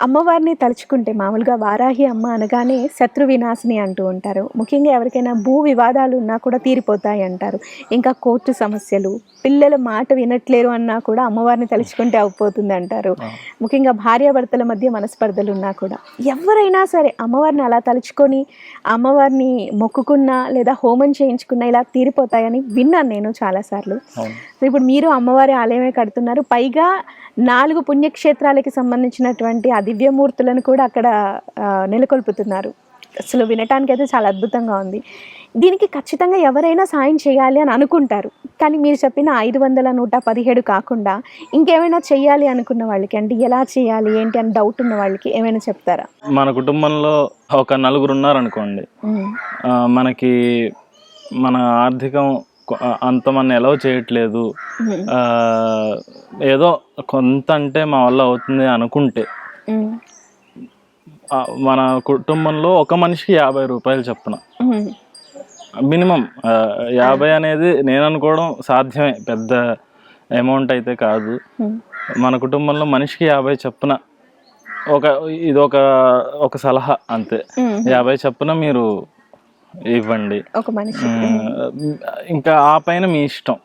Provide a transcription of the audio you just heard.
అమ్మవారిని తలుచుకుంటే మామూలుగా వారాహి అమ్మ అనగానే శత్రు వినాశిని అంటూ ఉంటారు. ముఖ్యంగా ఎవరికైనా భూ వివాదాలు ఉన్నా కూడా తీరిపోతాయి అంటారు. ఇంకా కోర్టు సమస్యలు, పిల్లల మాట వినట్లేరు అన్నా కూడా అమ్మవారిని తలుచుకుంటే అయిపోతుంది అంటారు. ముఖ్యంగా భార్యాభర్తల మధ్య మనస్పర్ధలు ఉన్నా కూడా ఎవరైనా సరే అమ్మవారిని అలా తలుచుకొని అమ్మవారిని మొక్కుకున్నా లేదా హోమం చేయించుకున్నా ఇలా తీరిపోతాయని విన్నాను నేను చాలాసార్లు. ఇప్పుడు మీరు అమ్మవారి ఆలయమే కడుతున్నారు. పైగా 4 పుణ్యక్షేత్రాలకి సంబంధించినటువంటి ఆ దివ్యమూర్తులను కూడా అక్కడ నెలకొల్పుతున్నారు. అసలు వినటానికైతే చాలా అద్భుతంగా ఉంది. దీనికి ఖచ్చితంగా ఎవరైనా సాయం చేయాలి అని అనుకుంటారు. కానీ మీరు చెప్పిన 500, 117 కాకుండా ఇంకేమైనా చెయ్యాలి అనుకున్న వాళ్ళకి, అంటే ఎలా చేయాలి ఏంటి అని డౌట్ ఉన్న వాళ్ళకి ఏమైనా చెప్తారా? మన కుటుంబంలో ఒక నలుగురు ఉన్నారనుకోండి, మనకి మన ఆర్థికం అంతమంది ఎలవ్ చేయట్లేదు, ఏదో కొంత అంటే మా వల్ల అవుతుంది అనుకుంటే మన కుటుంబంలో ఒక మనిషికి 50 రూపాయలు చొప్పున మినిమం 50 అనేది నేను అనుకోవడం సాధ్యమే, పెద్ద అమౌంట్ అయితే కాదు. మన కుటుంబంలో మనిషికి 50 చొప్పున ఒక సలహా అంతే. 50 చొప్పున మీరు ఇవ్వండి. ఒక మనిషి ఇంకా ఆ పైన మీ ఇష్టం.